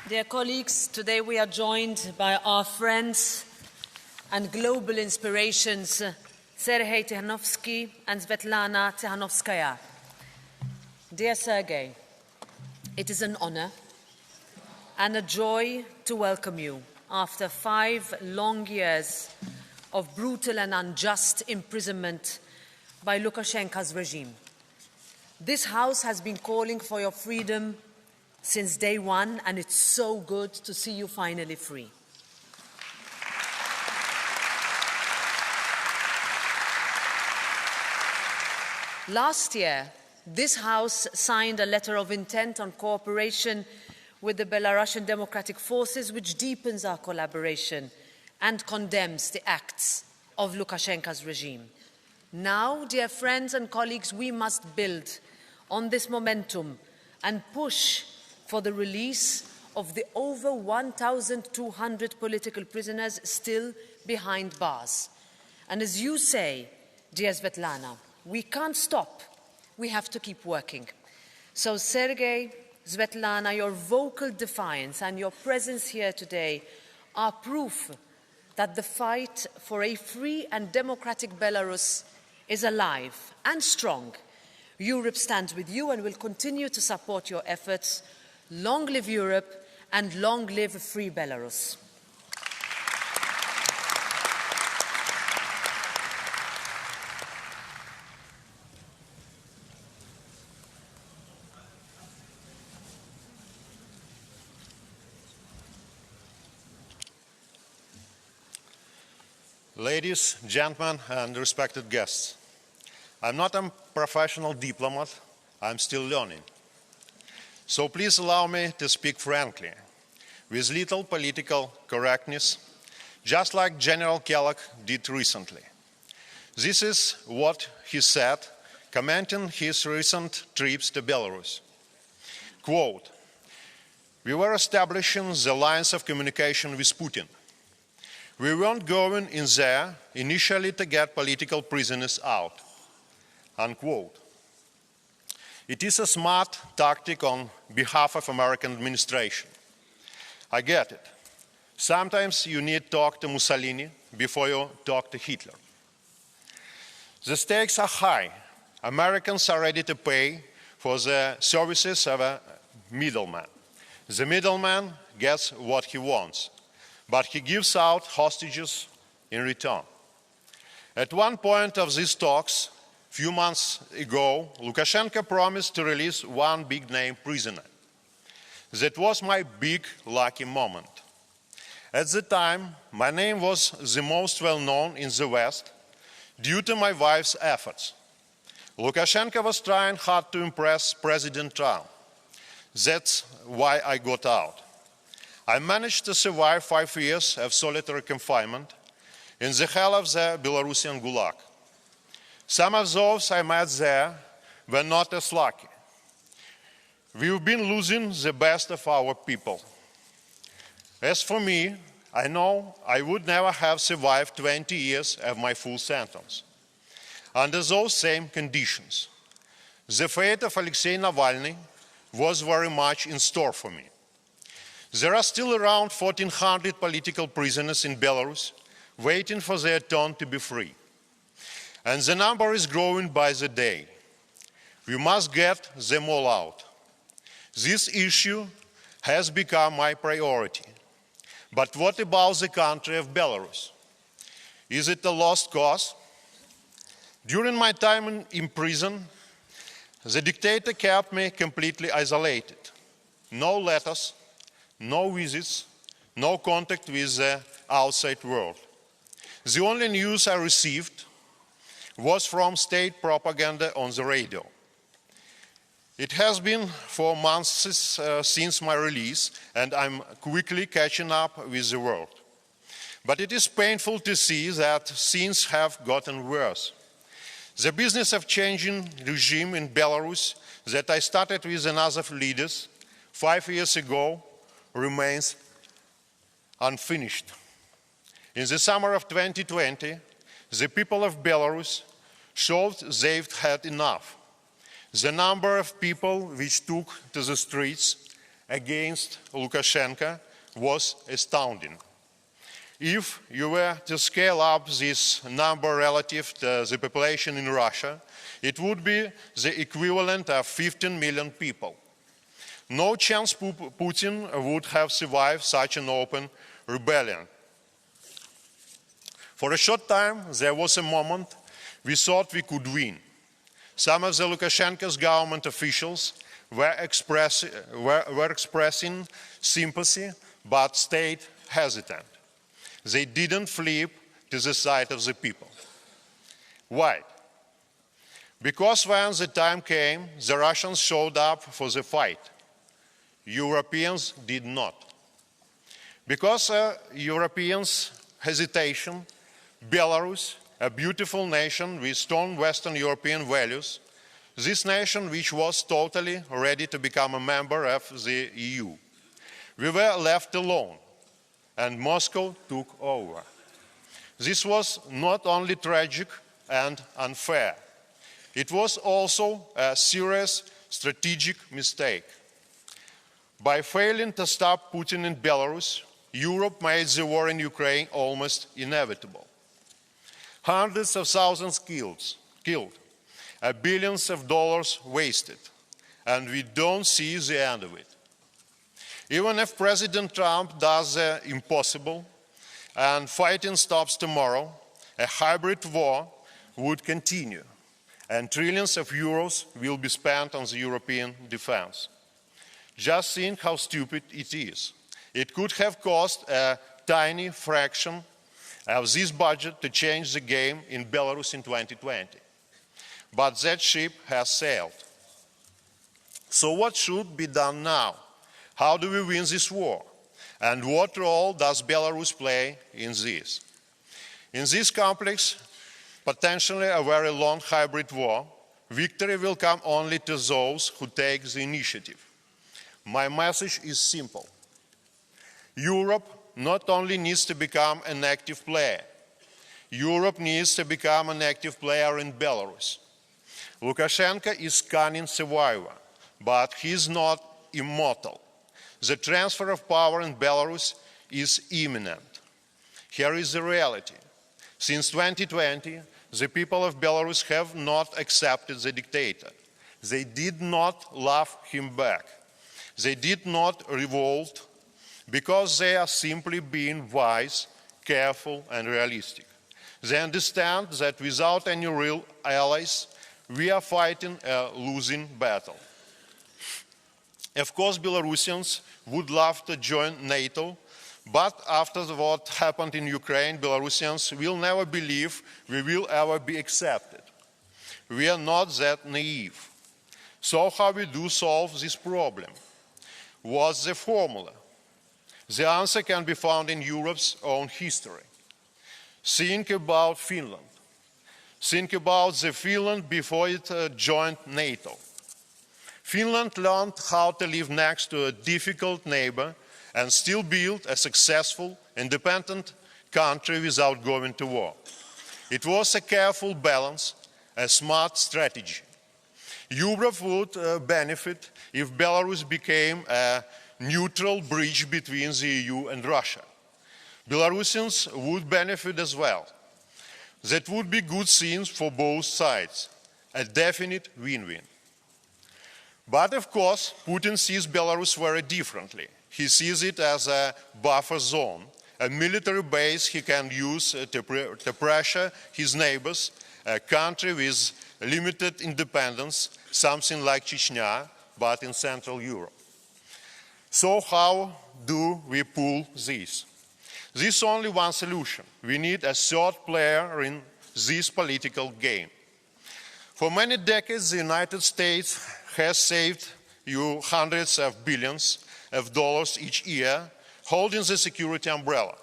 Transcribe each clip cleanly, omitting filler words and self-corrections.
Dear colleagues, today we are joined by our friends and global inspirations, Sergei Tihановский and Svetlana Tikhanovskaya. Dear Sergei, it is an honor and a joy to welcome you after 5 long years of brutal and unjust imprisonment by Lukashenko's regime. This House has been calling for your freedom since day one, and it's so good to see you finally free. Last year, this House signed a letter of intent on cooperation with the Belarusian Democratic Forces, which deepens our collaboration and condemns the acts of Lukashenko's regime. Now, dear friends and colleagues, we must build on this momentum and push for the release of the over 1,200 political prisoners still behind bars. And as you say, dear Svetlana, we can't stop. We have to keep working. So Sergei, Svetlana, your vocal defiance and your presence here today are proof that the fight for a free and democratic Belarus is alive and strong. Europe stands with you and will continue to support your efforts. Long live Europe and long live free Belarus. Ladies, gentlemen, and respected guests, I'm not a professional diplomat. I'm still learning. So please allow me to speak frankly, with little political correctness, just like General Kellogg did recently. This is what he said, commenting his recent trips to Belarus. Quote, "We were establishing the lines of communication with Putin. We weren't going in there initially to get political prisoners out." Unquote. It is a smart tactic on behalf of American administration. I get it. Sometimes you need to talk to Mussolini before you talk to Hitler. The stakes are high. Americans are ready to pay for the services of a middleman. The middleman gets what he wants, but he gives out hostages in return. At one point of these talks, a few months ago, Lukashenko promised to release one big-name prisoner. That was my big lucky moment. At the time, my name was the most well-known in the West due to my wife's efforts. Lukashenko was trying hard to impress President Trump. That's why I got out. I managed to survive 5 years of solitary confinement in the hell of the Belarusian Gulag. Some of those I met there were not as lucky. We've been losing the best of our people. As for me, I know I would never have survived 20 years of my full sentence under those same conditions. The fate of Alexei Navalny was very much in store for me. There are still around 1,400 political prisoners in Belarus waiting for their turn to be free. And the number is growing by the day. We must get them all out. This issue has become my priority. But what about the country of Belarus? Is it a lost cause? During my time in prison, the dictator kept me completely isolated. No letters, no visits, no contact with the outside world. The only news I received was from state propaganda on the radio. It has been 4 months since my release, and I'm quickly catching up with the world. But it is painful to see that things have gotten worse. The business of changing regime in Belarus that I started with another leaders 5 years ago remains unfinished. In the summer of 2020, the people of Belarus showed they've had enough. The number of people which took to the streets against Lukashenko was astounding. If you were to scale up this number relative to the population in Russia, it would be the equivalent of 15 million people. No chance Putin would have survived such an open rebellion. For a short time, there was a moment we thought we could win. Some of the Lukashenko's government officials were expressing sympathy, but stayed hesitant. They didn't flip to the side of the people. Why? Because when the time came, the Russians showed up for the fight. Europeans did not. Because Europeans' hesitation, Belarus, a beautiful nation with strong Western European values, this nation which was totally ready to become a member of the EU. We were left alone, and Moscow took over. This was not only tragic and unfair, it was also a serious strategic mistake. By failing to stop Putin in Belarus, Europe made the war in Ukraine almost inevitable. Hundreds of thousands killed, billions of dollars wasted, and we don't see the end of it. Even if President Trump does the impossible and fighting stops tomorrow, a hybrid war would continue, and trillions of euros will be spent on the European defense. Just think how stupid it is. It could have cost a tiny fraction of this budget to change the game in Belarus in 2020. But that ship has sailed. So what should be done now? How do we win this war? And what role does Belarus play in this? In this complex, potentially a very long hybrid war, victory will come only to those who take the initiative. My message is simple. Europe not only needs to become an active player, Europe needs to become an active player in Belarus. Lukashenko is a cunning survivor, but he is not immortal. The transfer of power in Belarus is imminent. Here is the reality. Since 2020, the people of Belarus have not accepted the dictator. They did not love him back. They did not revolt because they are simply being wise, careful, and realistic. They understand that without any real allies, we are fighting a losing battle. Of course, Belarusians would love to join NATO, but after what happened in Ukraine, Belarusians will never believe we will ever be accepted. We are not that naive. So how we do solve this problem? What's the formula? The answer can be found in Europe's own history. Think about Finland. Think about the Finland before it joined NATO. Finland learned how to live next to a difficult neighbor and still build a successful, independent country without going to war. It was a careful balance, a smart strategy. Europe would benefit if Belarus became a neutral bridge between the EU and Russia. Belarusians would benefit as well. That would be good scenes for both sides, a definite win-win. But of course, Putin sees Belarus very differently. He sees it as a buffer zone, a military base he can use to pressure his neighbors, a country with limited independence, something like Chechnya, but in Central Europe. So how do we pull this? There's only one solution. We need a third player in this political game. For many decades, the United States has saved you hundreds of billions of dollars each year, holding the security umbrella,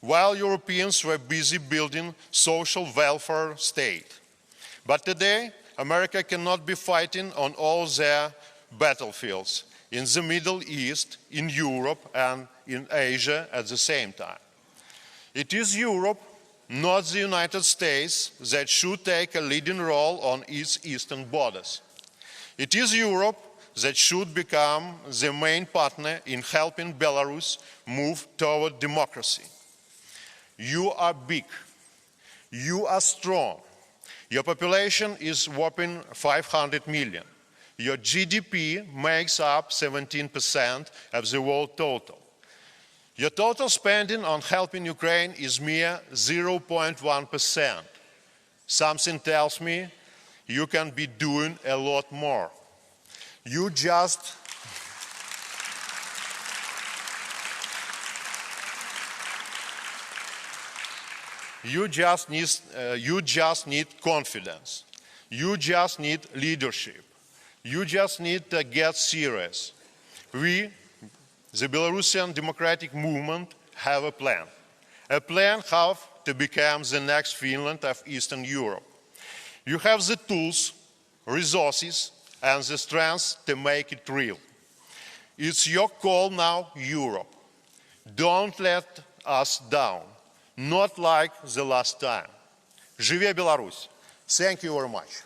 while Europeans were busy building social welfare state. But today, America cannot be fighting on all their battlefields in the Middle East, in Europe, and in Asia at the same time. It is Europe, not the United States, that should take a leading role on its eastern borders. It is Europe that should become the main partner in helping Belarus move toward democracy. You are big. You are strong. Your population is whopping 500 million. Your GDP makes up 17% of the world total. Your total spending on helping Ukraine is mere 0.1%. Something tells me you can be doing a lot more. You just need confidence. You just need leadership. You just need to get serious. We, the Belarusian democratic movement, have a plan. A plan how to become the next Finland of Eastern Europe. You have the tools, resources, and the strength to make it real. It's your call now, Europe. Don't let us down. Not like the last time. Живе Беларусь! Thank you very much.